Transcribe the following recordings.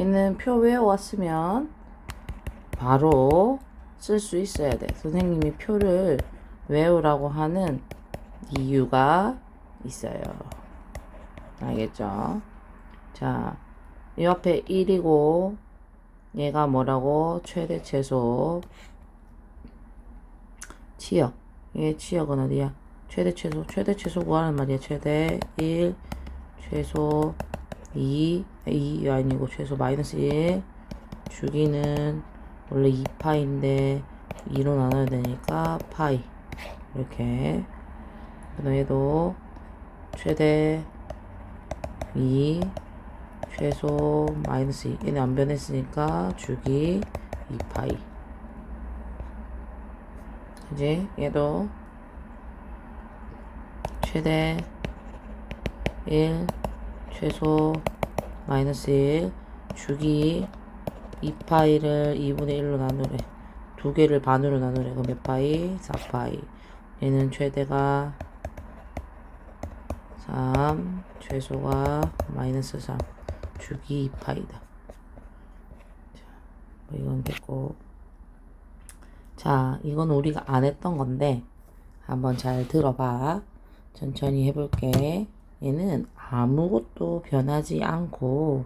얘는 표 외워왔으면 바로 쓸 수 있어야 돼. 선생님이 표를 외우라고 하는 이유가 있어요. 알겠죠? 자, 이 앞에 1이고 얘가 뭐라고? 최대 최소 치역. 얘 치역은 어디야? 최대 최소 구하는 말이야. 최대 1, 최소 2 아니고 최소 마이너스 1 주기는 원래 2파인데 2로 나눠야 되니까 파이. 이렇게. 그다음 얘도 최대 2 최소 마이너스 2. 얘는 안 변했으니까 주기 2파이. 그지? 얘도 최대 1 최소 마이너스 1 주기 2파이를 2분의 1로 나누래. 두 개를 반으로 나누래. 그럼 몇 파이? 4파이. 얘는 최대가 3 최소가 마이너스 3 주기 2파이다. 자, 뭐 이건 됐고. 자, 이건 우리가 안 했던 건데 한번 잘 들어봐. 천천히 해볼게. 얘는 아무것도 변하지 않고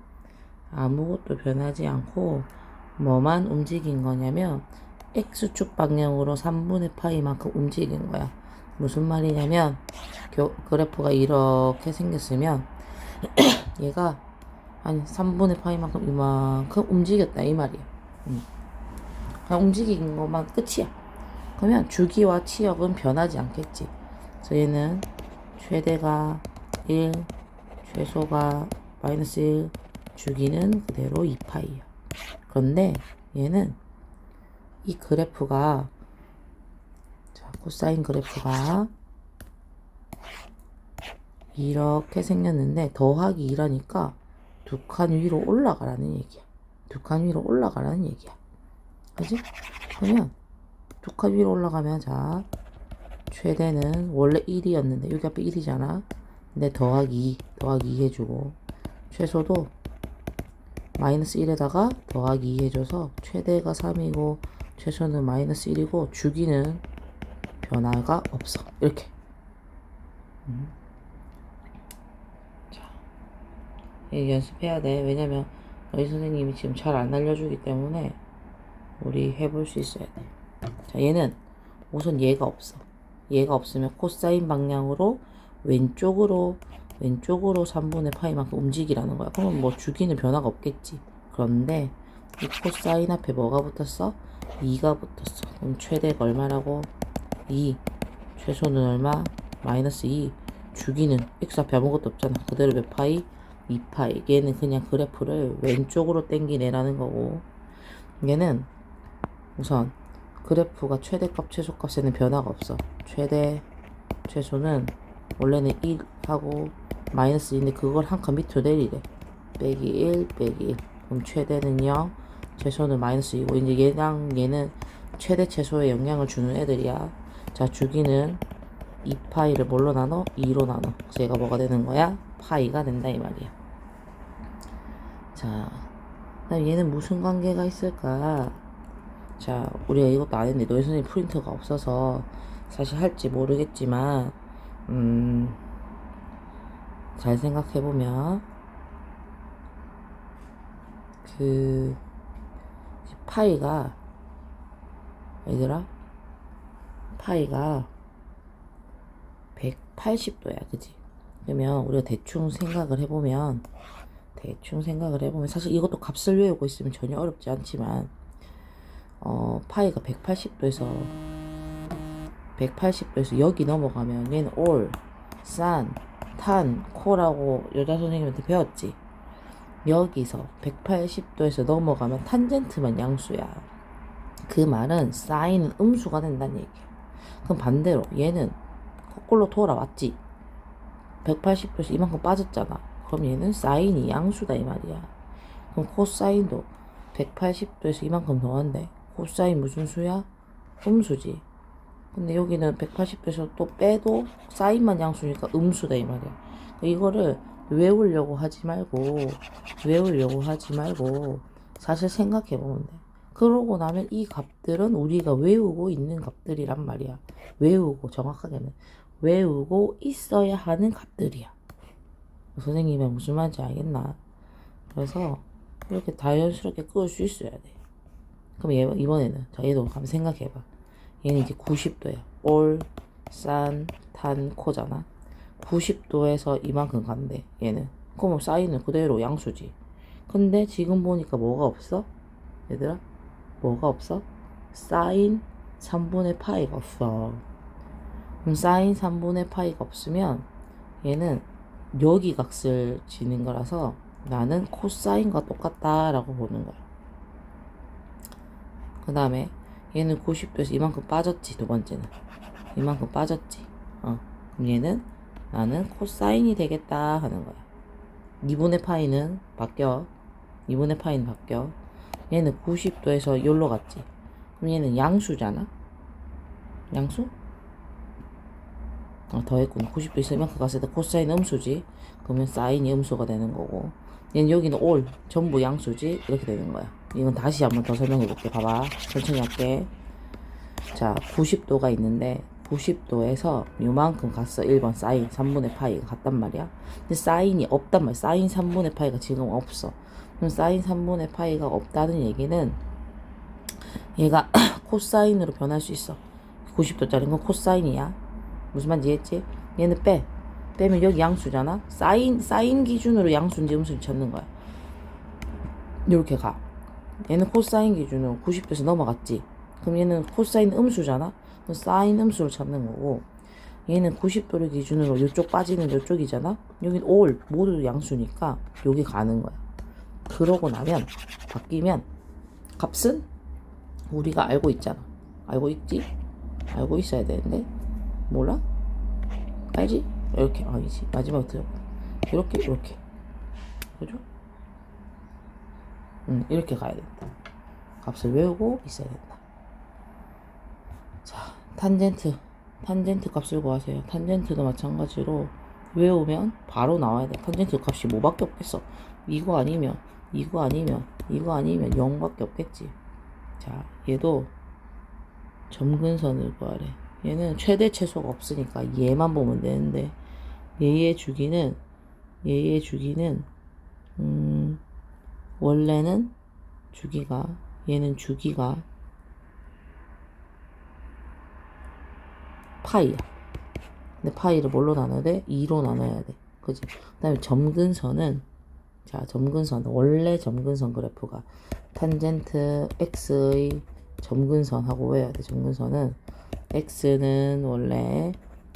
뭐만 움직인 거냐면 X축 방향으로 3분의 파이만큼 움직인 거야. 무슨 말이냐면 그래프가 이렇게 생겼으면 얘가 한 3분의 파이만큼 이만큼 움직였다 이 말이야. 그냥 움직인 것만 끝이야. 그러면 주기와 치역은 변하지 않겠지. 그래서 얘는 최대가 1, 최소가 마이너스 1, 주기는 그대로 2파이야. 그런데 얘는 이 그래프가, 자, 코사인 그래프가 이렇게 생겼는데 더하기 2라니까 두 칸 위로 올라가라는 얘기야. 두 칸 위로 올라가라는 얘기야. 그지? 그러면 두 칸 위로 올라가면, 자, 최대는 원래 1이었는데 여기 앞에 1이잖아. 근데 더하기 2 해주고, 최소도 마이너스 1에다가 더하기 2 해줘서 최대가 3이고 최소는 마이너스 1이고 주기는 변화가 없어. 이렇게. 자, 이거 연습해야 돼. 왜냐면 너희 선생님이 지금 잘 안 알려주기 때문에 우리 해볼 수 있어야 돼. 자, 얘는 우선 얘가 없어. 얘가 없으면 코사인 방향으로 왼쪽으로 3분의 파이만큼 움직이라는 거야. 그러면 뭐 주기는 변화가 없겠지. 그런데 이 코사인 앞에 뭐가 붙었어? 2가 붙었어. 그럼 최대가 얼마라고? 2. 최소는 얼마? 마이너스 2. 주기는 x 앞에 아무것도 없잖아. 그대로 몇 파이? 2파이. 얘는 그냥 그래프를 왼쪽으로 당기내라는 거고, 얘는 우선 그래프가 최대값 최소값에는 변화가 없어. 최대 최소는 원래는 1하고 마이너스 2인데 그걸 한 칸 밑으로 내리래. 빼기 1 빼기 1. 그럼 최대는 0, 최소는 마이너스 2고, 이제 얘는 최대 최소에 영향을 주는 애들이야. 자, 주기는 2파이를 뭘로 나눠? 2로 나눠. 그래서 얘가 뭐가 되는 거야? 파이가 된다 이 말이야. 자, 그다음 얘는 무슨 관계가 있을까? 자, 우리가 이것도 안 했는데 너희 선생님 프린터가 없어서 사실 할지 모르겠지만, 잘 생각해보면 파이가, 얘들아, 파이가 180도야, 그지? 그러면 우리가 대충 생각을 해보면 사실 이것도 값을 외우고 있으면 전혀 어렵지 않지만, 파이가 180도에서 여기 넘어가면 얘는 올, 산, 탄, 코라고 여자 선생님한테 배웠지? 여기서 180도에서 넘어가면 탄젠트만 양수야. 그 말은 사인은 음수가 된다는 얘기야. 그럼 반대로 얘는 거꾸로 돌아왔지? 180도에서 이만큼 빠졌잖아. 그럼 얘는 사인이 양수다 이 말이야. 그럼 코사인도 180도에서 이만큼 더한대. 코사인 무슨 수야? 음수지. 근데 여기는 180도에서 또 빼도 사인만 양수니까 음수다 이 말이야. 이거를 외우려고 하지 말고 사실 생각해보면 돼. 그러고 나면 이 값들은 우리가 외우고 있는 값들이란 말이야. 정확하게는 외우고 있어야 하는 값들이야. 선생님이 무슨 말인지 알겠나? 그래서 이렇게 자연스럽게 끌 수 있어야 돼. 그럼 이번에는 자, 얘도 한번 생각해봐. 얘는 이제 90도야. 올, 산, 탄, 코잖아. 90도에서 이만큼 간대, 얘는. 그럼 사인은 그대로 양수지. 근데 지금 보니까 뭐가 없어? 얘들아? 뭐가 없어? 사인 3분의 파이가 없어. 그럼 사인 3분의 파이가 없으면 얘는 여기 값을 지는 거라서 나는 코사인과 똑같다라고 보는 거야. 그 다음에 얘는 90도에서 이만큼 빠졌지. 두 번째는 이만큼 빠졌지. 그럼 얘는 나는 코사인이 되겠다 하는 거야. 2분의 파이는 바뀌어. 얘는 90도에서 여기로 갔지. 그럼 얘는 양수잖아. 양수? 더했구나. 90도에서 이만큼 갔을 때 코사인 음수지. 그러면 사인이 음수가 되는 거고, 얘는 여기는 올 전부 양수지. 이렇게 되는 거야. 이건 다시 한번 더 설명해 볼게. 봐봐. 천천히 할게. 자, 90도가 있는데 90도에서 요만큼 갔어. 1번 사인 3분의 파이가 갔단 말이야. 근데 사인이 없단 말이야. 사인 3분의 파이가 지금 없어. 그럼 사인 3분의 파이가 없다는 얘기는 얘가 코사인으로 변할 수 있어. 90도짜리인 건 코사인이야. 무슨 말인지 이해했지? 얘는 빼면 여기 양수잖아. 사인 기준으로 양수인지 음수인지 찾는 거야. 이렇게 가. 얘는 코사인 기준으로 90도에서 넘어갔지. 그럼 얘는 코사인 음수잖아. 그럼 사인 음수를 찾는 거고, 얘는 90도를 기준으로 이쪽 빠지는 이쪽이잖아. 여긴 올 모두 양수니까 여기 가는 거야. 그러고 나면 바뀌면 값은 우리가 알고 있잖아. 알고 있지? 알고 있어야 되는데 몰라? 알지? 이렇게 아니지. 마지막에 들어. 이렇게 그죠? 이렇게 가야 된다. 값을 외우고 있어야 된다. 자, 탄젠트 값을 구하세요. 탄젠트도 마찬가지로 외우면 바로 나와야 돼. 탄젠트 값이 뭐밖에 없겠어. 이거 아니면 0밖에 없겠지. 자, 얘도 점근선을 구하래. 얘는 최대 최소가 없으니까 얘만 보면 되는데, 얘의 주기는 원래는 얘는 주기가 파이야. 근데 파이를 뭘로 나눠야 돼? 2로 나눠야 돼. 그지? 그 다음에 점근선은 원래 점근선 그래프가 탄젠트 x의 점근선하고 외워야 돼. 점근선은 x는 원래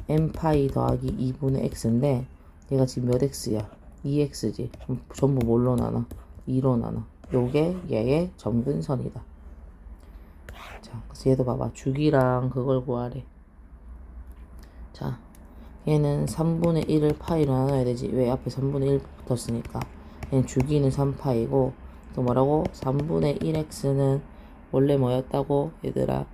n파이 더하기 2분의 x인데 얘가 지금 몇 x야? 2x지. 그럼 전부 뭘로 나눠? 2로 나눠. 요게 얘의 점근선이다. 자, 그래서 얘도 봐봐. 주기랑 그걸 구하래. 자, 얘는 3분의 1을 파이로 나눠야 되지. 왜? 앞에 3분의 1 붙었으니까. 얘는 주기는 3파이고, 또 뭐라고? 3분의 1x는 원래 뭐였다고? 얘들아,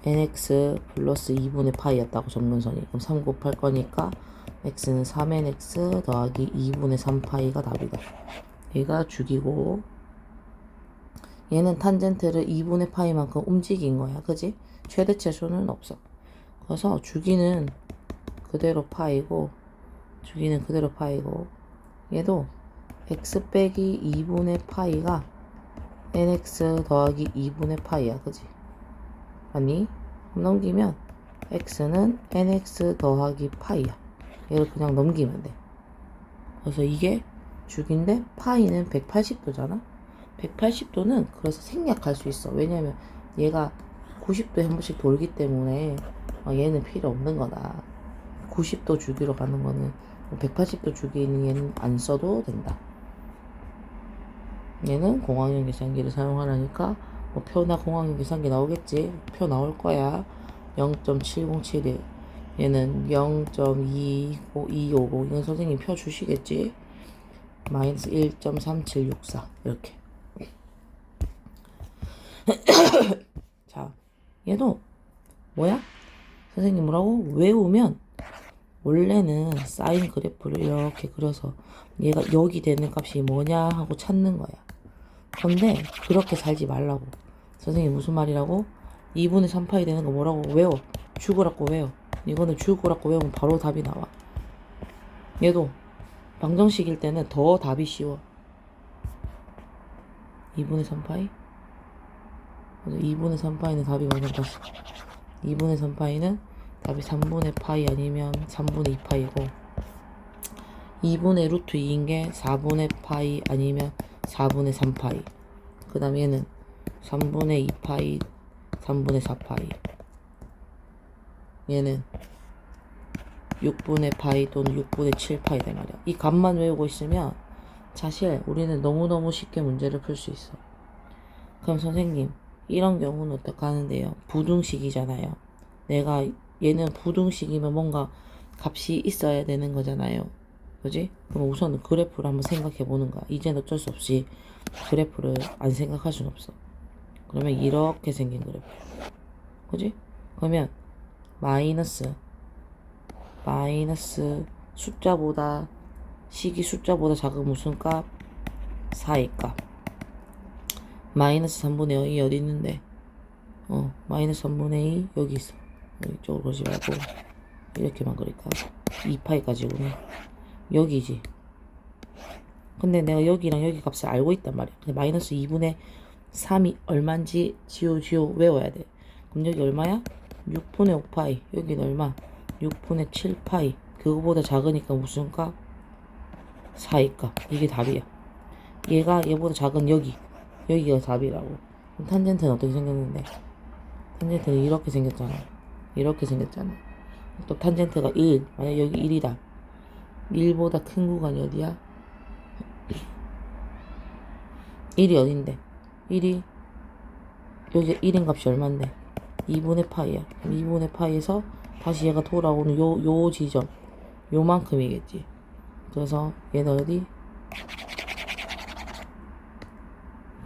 nx 플러스 2분의 파이였다고. 점근선이. 그럼 3 곱할 거니까 x는 3nx 더하기 2분의 3파이가 답이다. 얘가 주기고, 얘는 탄젠트를 2분의 파이만큼 움직인 거야. 그지? 최대 최소는 없어. 그래서 주기는 그대로 파이고, 얘도 x 빼기 2분의 파이가 nx 더하기 2분의 파이야. 그지? 아니, 넘기면 x는 nx 더하기 파이야. 얘를 그냥 넘기면 돼. 그래서 이게 주기인데 파이는 180도잖아. 180도는 그래서 생략할 수 있어. 왜냐면 얘가 90도에 한 번씩 돌기 때문에 얘는 필요 없는 거다. 90도 주기로 가는 거는 180도 주기는 얘는 안 써도 된다. 얘는 공항용 계산기를 사용하라니까 뭐 표나 공항용 계산기 나오겠지. 표 나올 거야. 0.7071. 얘는 0.25250. 이건 선생님 표 주시겠지. 마이너스 1.3764 이렇게. 자, 얘도 뭐야? 선생님 뭐라고? 외우면 원래는 사인 그래프를 이렇게 그려서 얘가 여기 되는 값이 뭐냐 하고 찾는 거야. 근데 그렇게 살지 말라고. 선생님 무슨 말이라고? 2분의 3파이 되는 거 뭐라고 외워. 죽으라고 외워. 이거는 죽으라고 외우면 바로 답이 나와. 얘도 방정식일 때는 더 답이 쉬워. 2분의 3파이? 2분의 3파이는 답이 뭐냐고. 2분의 3파이는 답이 3분의 파이 아니면 3분의 2파이고 2분의 루트 2인 게 4분의 파이 아니면 4분의 3파이. 그 다음 얘는 3분의 2파이 3분의 4파이. 얘는 6분의 파이 또는 6분의 7파이다 말이야. 이 값만 외우고 있으면 사실 우리는 너무너무 쉽게 문제를 풀 수 있어. 그럼 선생님 이런 경우는 어떻게 하는데요? 부등식이잖아요. 내가 얘는 부등식이면 뭔가 값이 있어야 되는 거잖아요. 그지? 그럼 우선 그래프를 한번 생각해 보는 거야. 이제는 어쩔 수 없이 그래프를 안 생각할 순 없어. 그러면 이렇게 생긴 그래프. 그지? 그러면 마이너스 숫자보다 식이 숫자보다 작은 무슨 값? 4의 값. 마이너스 3분의 0이 어디 있는데? 마이너스 3분의 2 여기 있어. 이쪽으로 그러지 말고 이렇게만 그릴까? 2파이까지구나. 여기지. 근데 내가 여기랑 여기 값을 알고 있단 말이야. 근데 마이너스 2분의 3이 얼만지 지오 외워야 돼. 그럼 여기 얼마야? 6분의 5파이. 여기는 얼마? 6분의 7파이. 그거보다 작으니까 무슨 값? 4의 값. 이게 답이야. 얘가 얘보다 작은 여기가 답이라고. 그럼 탄젠트는 어떻게 생겼는데? 탄젠트는 이렇게 생겼잖아. 이렇게 생겼잖아. 또 탄젠트가 1. 만약 여기 1이다. 1보다 큰 구간이 어디야? 1이 어딘데? 1이 여기 1인 값이 얼만데? 2분의 파이야. 2분의 파이에서 다시 얘가 돌아오는 요 지점 요만큼이겠지. 그래서 얘는 어디?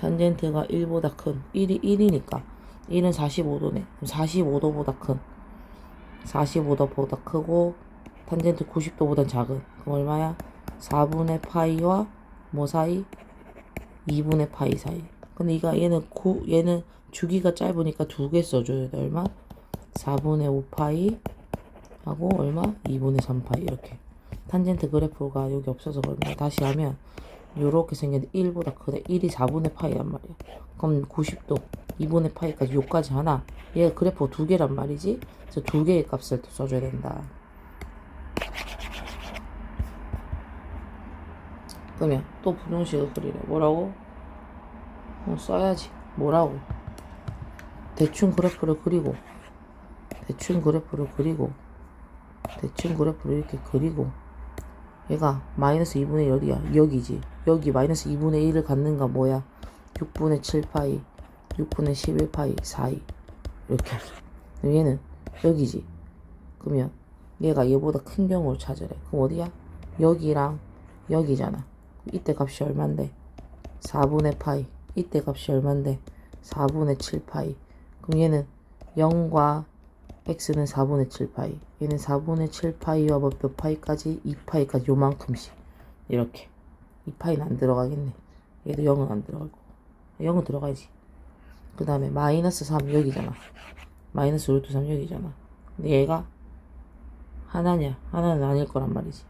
탄젠트가 1보다 큰 1이니까 1은 45도네. 45도보다 큰 45도보다 크고 탄젠트 90도보다 작은. 그럼 얼마야? 4분의 파이와 뭐 사이? 2분의 파이 사이. 근데 얘는 주기가 짧으니까 두 개 써줘야 돼. 얼마? 4분의 5파이 하고 얼마? 2분의 3파이. 이렇게. 탄젠트 그래프가 여기 없어서 그런데 다시 하면 요렇게 생겼는데 1보다 크대. 1이 4분의 파이란 말이야. 그럼 90도 2분의 파이까지 요까지 하나. 얘가 그래프 두 개란 말이지. 그래서 두 개의 값을 또 써줘야 된다. 그러면 또 부등식을 그리래. 뭐라고? 써야지. 뭐라고? 대충 그래프를 그리고 이렇게 그리고 얘가 마이너스 2분의 1 어디야? 여기지. 여기 마이너스 2분의 1을 갖는가 뭐야? 6분의 7파이 6분의 11파이 4이 이렇게. 그럼 얘는 여기지. 그러면 얘가 얘보다 큰 경우를 찾으래. 그럼 어디야? 여기랑 여기잖아. 이때 값이 얼만데? 4분의 파이. 이때 값이 얼만데? 4분의 7파이. 그럼 얘는 0과 x는 4분의 7파이. 얘는 4분의 7파이와 몇 파이까지? 2파이까지 요만큼씩. 이렇게. 2파이는 안 들어가겠네. 얘도 0은 안 들어가고. 0은 들어가야지. 그 다음에 마이너스 3 여기잖아. 마이너스 루트 3 여기잖아. 근데 얘가 하나냐? 하나는 아닐 거란 말이지.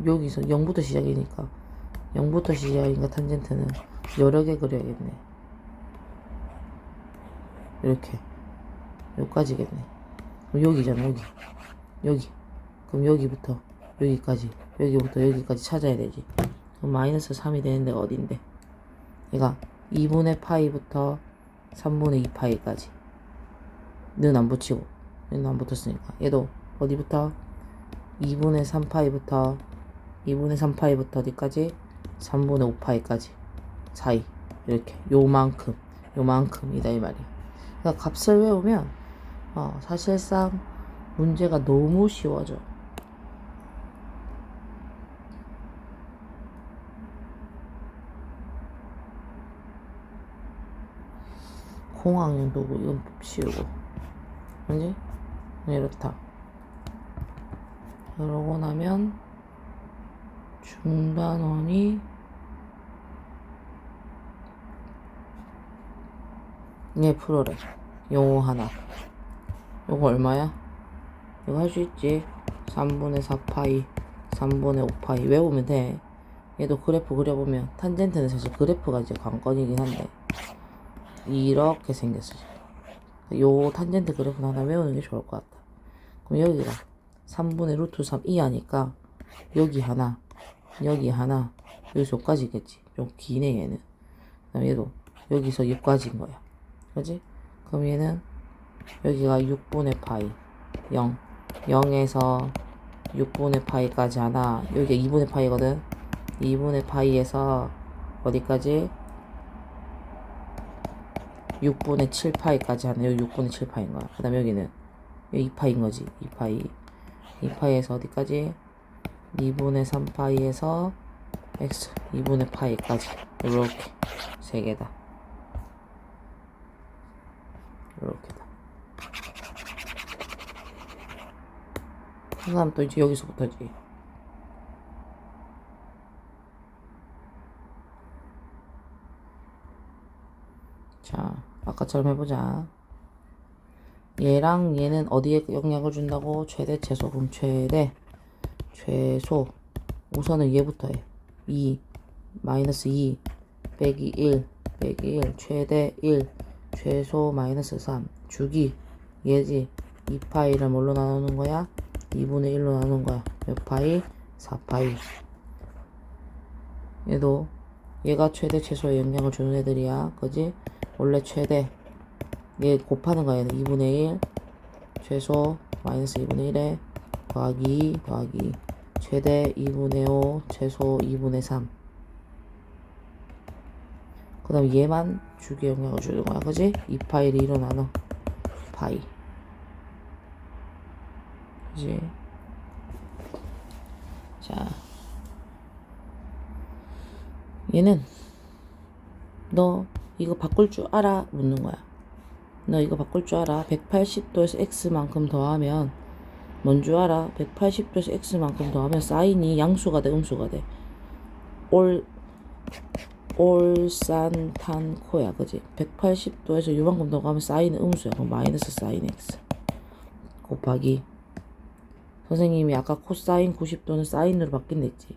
여기서 0부터 시작이니까 탄젠트는 여러 개 그려야겠네. 이렇게 여기까지겠네. 그럼 여기잖아. 여기. 그럼 여기부터 여기까지 찾아야 되지. 그럼 마이너스 3이 되는 데가 어딘데? 얘가 2분의 파이부터 3분의 2파이까지 는 안 붙이고 얘는 안 붙었으니까 얘도 어디부터? 2분의 3파이부터 어디까지? 3분의 5파이까지 사이. 이렇게 요만큼이다 이 말이야. 그러니까 값을 외우면 사실상 문제가 너무 쉬워져. 공학용 도구 이건 치우고, 그지? 이렇다. 그러고 나면 중단원이 얘 풀어래. 요거 하나. 요거 얼마야? 이거 할 수 있지. 3분의 4파이 3분의 5파이 외우면 돼. 얘도 그래프 그려보면 탄젠트는 사실 그래프가 이제 관건이긴 한데 이렇게 생겼어요. 요 탄젠트 그래프는 하나 외우는 게 좋을 것 같다. 그럼 여기가 3분의 루트 3 이하니까 여기 하나 여기 하나 여기서 여기까지겠지. 좀 기네 얘는. 그다음 얘도 여기서 6까지인 거야. 그지? 그럼 얘는 여기가 6분의 파이 0 0에서 6분의 파이까지 하나. 여기가 2분의 파이거든. 2분의 파이에서 어디까지? 6분의 7파이까지 하나. 여기 6분의 7파인 거야. 그 다음에 여기는 여기 2파인 거지. 2파이 2파이에서 어디까지? 2분의 3파이에서 x 2분의 파이까지. 이렇게 세 개다. 이렇게다. 그 다음 또 이제 여기서부터지. 자, 아까처럼 해보자. 얘랑 얘는 어디에 영향을 준다고? 최대, 최소. 그럼 최대, 최소. 우선은 얘부터 해. 2, 마이너스 2, 빼기 1, 빼기 1, 최대 1, 최소 마이너스 3. 주기, 얘지. 2파이를 뭘로 나누는 거야? 2분의 1로 나누는 거야. 몇 파이? 4파이. 얘도 얘가 최대 최소에 영향을 주는 애들이야. 그지? 원래 최대 얘 곱하는 거야. 얘는 2분의 1 최소 마이너스 2분의 1에 더하기 더하기 최대 2분의 5 최소 2분의 3. 그 다음 얘만 주기에 영향을 주는 거야. 그지? 2파이를 2로 나눠 파이. 그지? 자, 얘는 너 이거 바꿀 줄 알아? 묻는 거야. 너 이거 바꿀 줄 알아? 180도에서 x만큼 더하면 뭔 줄 알아? 180도에서 x만큼 더하면 사인이 양수가 돼, 음수가 돼? 올산탄코야, 그지? 180도에서 요만큼 더 가면 사인은 음수야. 그럼 마이너스 사인 x 곱하기 선생님이 아까 코사인 90도는 사인으로 바뀐댔지.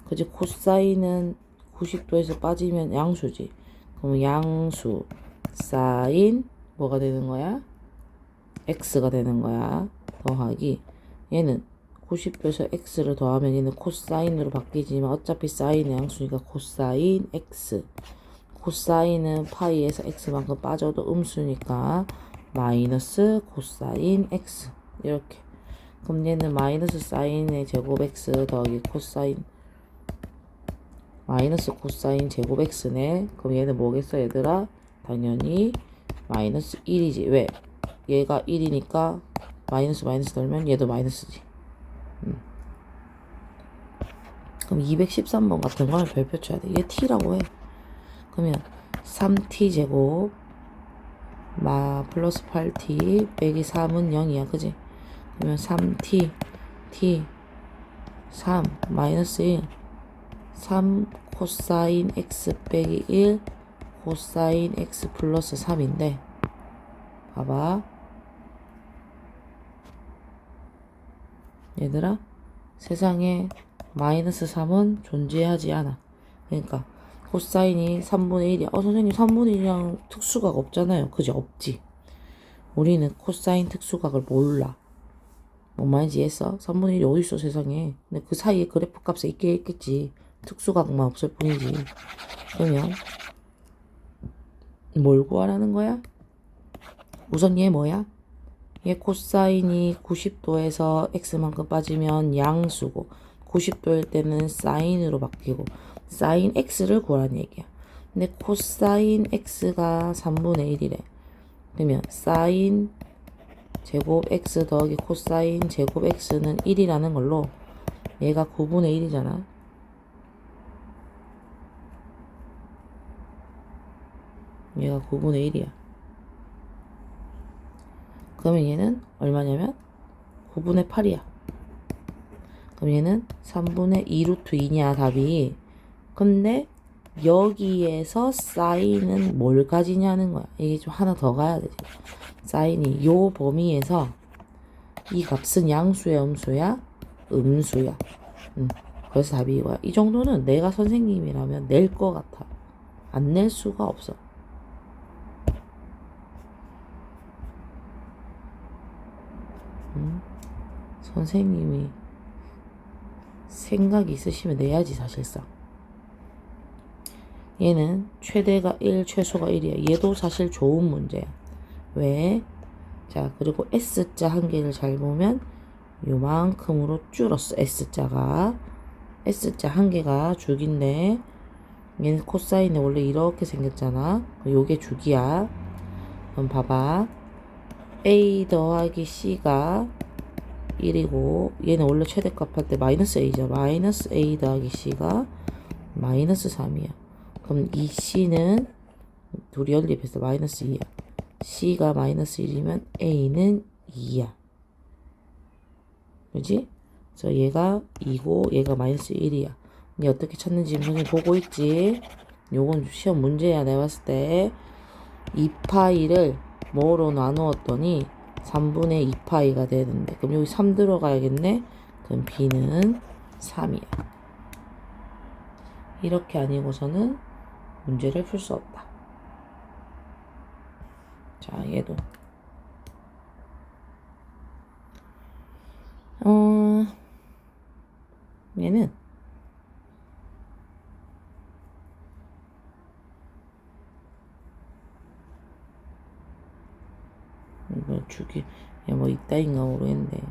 그지? 코사인은 90도에서 빠지면 양수지. 그럼 양수 사인 뭐가 되는 거야? x가 되는 거야. 더하기 얘는 90도에서 x를 더하면 얘는 코사인으로 바뀌지만 어차피 사인의 양수니까 코사인 x. 코사인은 파이에서 x만큼 빠져도 음수니까 마이너스 코사인 x. 이렇게. 그럼 얘는 마이너스 사인의 제곱 x 더하기 코사인 마이너스 코사인 제곱 x네. 그럼 얘는 뭐겠어 얘들아? 당연히 마이너스 1이지. 왜? 얘가 1이니까 마이너스 마이너스 넣으면 얘도 마이너스지. 그럼 213번 같은 걸 별표 쳐야 돼. 얘 t라고 해. 그러면 3t 제곱 플러스 8t 빼기 3은 0이야. 그지? 그러면 3t t 3 마이너스 1 3 코사인 x 빼기 1 코사인 x 플러스 3인데 봐봐 얘들아, 세상에 마이너스 3은 존재하지 않아. 그러니까 코사인이 3분의 1이야. 선생님 3분의 1이랑 특수각 없잖아요. 그지? 없지. 우리는 코사인 특수각을 몰라. 뭔 말인지 이해했어? 3분의 1이 어딨어 세상에. 근데 그 사이에 그래프 값에 있겠지. 특수각만 없을 뿐이지. 그러면 뭘 구하라는 거야? 우선 얘 뭐야? 얘 코사인이 90도에서 x만큼 빠지면 양수고 90도일 때는 사인으로 바뀌고 사인 x를 구하라는 얘기야. 근데 코사인 x가 3분의 1이래. 그러면 사인 제곱 x 더하기 코사인 제곱 x는 1이라는 걸로 얘가 9분의 1이잖아. 얘가 9분의 1이야. 그러면 얘는 얼마냐면 9분의 8이야. 그럼 얘는 3분의 2 루트 2냐 답이. 근데 여기에서 사인은 뭘 가지냐는 거야. 이게 좀 하나 더 가야 되지. 사인이 요 범위에서 이 값은 양수야 음수야? 음수야. 그래서 답이 이거야. 이 정도는 내가 선생님이라면 낼 것 같아. 안 낼 수가 없어. 선생님이 생각이 있으시면 내야지 사실상. 얘는 최대가 1, 최소가 1이야. 얘도 사실 좋은 문제야. 왜? 자, 그리고 S자 한 개를 잘 보면 요만큼으로 줄었어. S자가 한 개가 주기인데 얘는 코사인이 원래 이렇게 생겼잖아. 요게 주기야. 그럼 봐봐. A 더하기 C가 1이고 얘는 원래 최대값 할 때 마이너스 A죠. 마이너스 A 더하기 C가 마이너스 3이야. 그럼 이 C는 둘이 연립해서 마이너스 2야. C가 마이너스 1이면 A는 2야. 그지? 그래서 얘가 2고 얘가 마이너스 1이야. 얘 어떻게 찾는지 선생님 보고 있지? 요건 시험 문제야. 내가 봤을 때 2파이를 뭐로 나누었더니 3분의 2파이가 되는데 그럼 여기 3 들어가야겠네? 그럼 B는 3이야. 이렇게 아니고서는 문제를 풀 수 없다. 자, 얘도 얘는 뭐 주기 뭐 이따인가 모르겠는데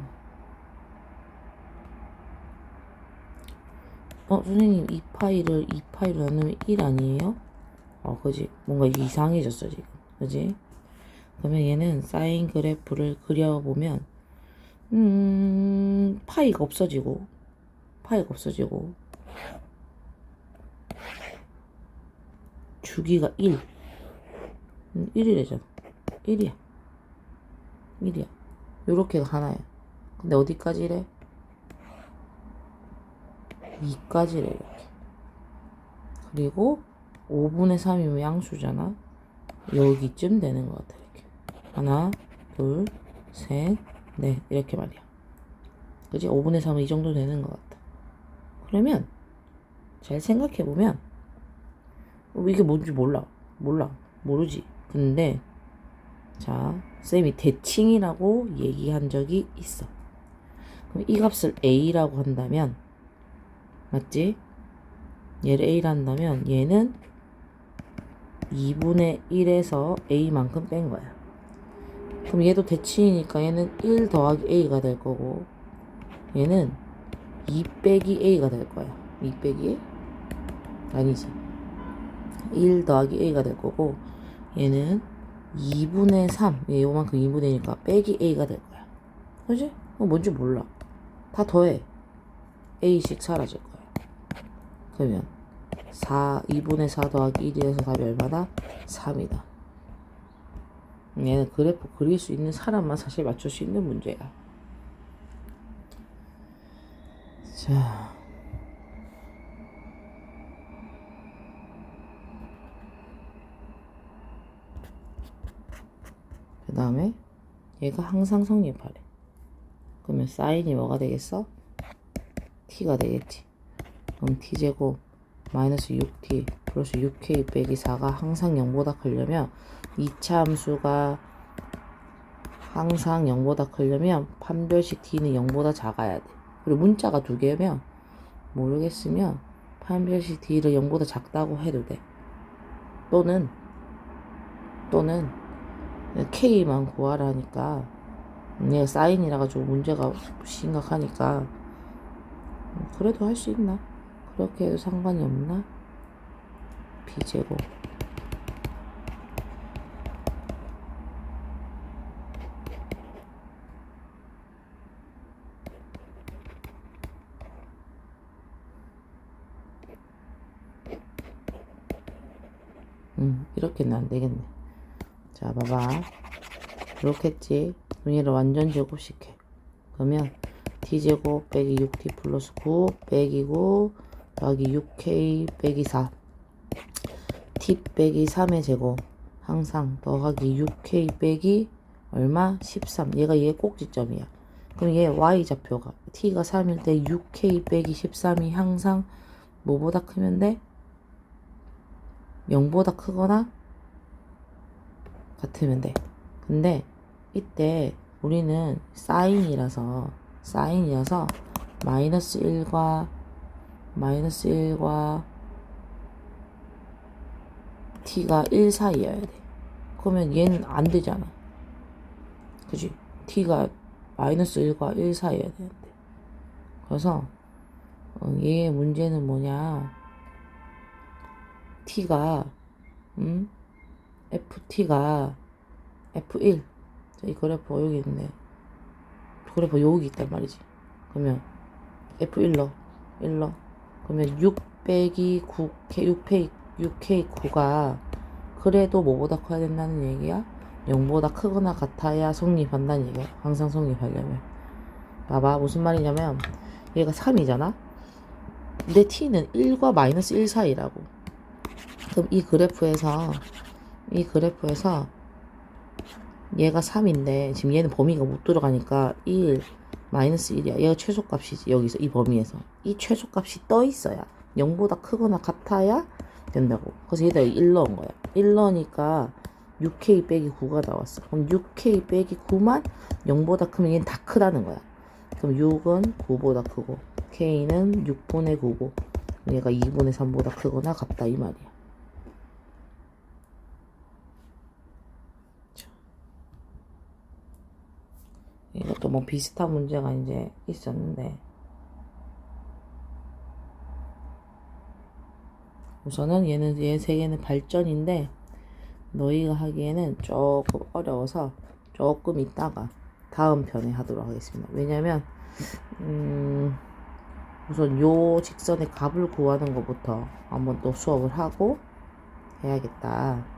선생님 2파이를 2파이로 나누면 1 아니에요? 그지? 뭔가 이게 이상해졌어 지금. 그지? 그러면 얘는 사인 그래프를 그려보면 파이가 없어지고 주기가 1 1이래잖아. 1이야 요렇게가 하나야. 근데 어디까지래? 2까지래 이렇게. 그리고 5분의 3이면 양수잖아. 여기쯤 되는 것 같아. 이렇게 하나 둘 셋 넷 이렇게 말이야. 그지? 5분의 3은 이 정도 되는 것 같아. 그러면 잘 생각해보면 이게 뭔지 모르지. 근데 자 쌤이 대칭이라고 얘기한 적이 있어. 그럼 이 값을 A라고 한다면 맞지? 얘를 A라 한다면 얘는 2분의 1에서 A만큼 뺀 거야. 그럼 얘도 대칭이니까 얘는 1 더하기 A가 될 거고 얘는 2 빼기 A가 될 거야. 2 빼기 아니지. 1 더하기 A가 될 거고 얘는 2분의 3 얘 요만큼 2분의니까 빼기 A가 될 거야. 그지? 뭔지 몰라. 다 더해. A씩 사라질 거야. 그러면 2분의 4 더하기 1이라서 답이 얼마다? 3이다. 얘는 그래프 그릴 수 있는 사람만 사실 맞출 수 있는 문제야. 자, 그 다음에 얘가 항상 성립하래. 그러면 사인이 뭐가 되겠어? t가 되겠지. 그럼 t제곱 마이너스 6t 플러스 6k 빼기 4가 항상 0보다 크려면 2차 함수가 항상 0보다 크려면 판별식 t는 0보다 작아야 돼. 그리고 문자가 두 개면 모르겠으면 판별식 t를 0보다 작다고 해도 돼. 또는 k만 구하라 하니까 얘가 사인이라 가지고 문제가 심각하니까 그래도 할 수 있나? 그렇게 해도 상관이 없나? b제곱 이렇게는 안 되겠네. 자, 봐봐. 이렇게 했지. 그럼 얘를 완전 제곱시켜. 그러면 t제곱 빼기 6t 플러스 9 빼기 9 더하기 6k 빼기 4 t 빼기 3의 제곱 항상 더하기 6k 빼기 얼마? 13. 얘가 얘 꼭지점이야. 그럼 얘 y좌표가 t가 3일 때 6k 빼기 13이 항상 뭐보다 크면 돼? 0보다 크거나 같으면 돼. 근데 이때 우리는 사인이라서 마이너스 1과 t가 1 사이여야 돼. 그러면 얘는 안 되잖아. 그지? t가 마이너스 1과 1 사이여야 되는데. 그래서 얘의 문제는 뭐냐? t가 ft가 f1 이 그래프가 여기 있네. 그래프 여기 있단 말이지. 그러면 f1로 그러면 6 빼기 6k 9가 그래도 뭐보다 커야 된다는 얘기야? 0보다 크거나 같아야 성립한다는 얘기야. 항상 성립하려면. 봐봐 무슨 말이냐면 얘가 3이잖아. 근데 t는 1과 마이너스 1 사이라고. 그럼 이 그래프에서 얘가 3인데 지금 얘는 범위가 못 들어가니까 1 마이너스 1이야. 얘가 최소값이지. 여기서 이 범위에서 이 최소값이 떠 있어야 0보다 크거나 같아야 된다고. 그래서 얘다 1 넣은 거야. 1 넣으니까 6k 빼기 9가 나왔어. 그럼 6k 빼기 9만 0보다 크면 얘는 다 크다는 거야. 그럼 6은 9보다 크고 k는 6분의 9고 얘가 2분의 3보다 크거나 같다 이 말이야. 이것도 뭐 비슷한 문제가 이제 있었는데 우선은 얘 세 개는 발전인데 너희가 하기에는 조금 어려워서 조금 있다가 다음 편에 하도록 하겠습니다. 왜냐면 우선 요 직선의 값을 구하는 것부터 한번 또 수업을 하고 해야겠다.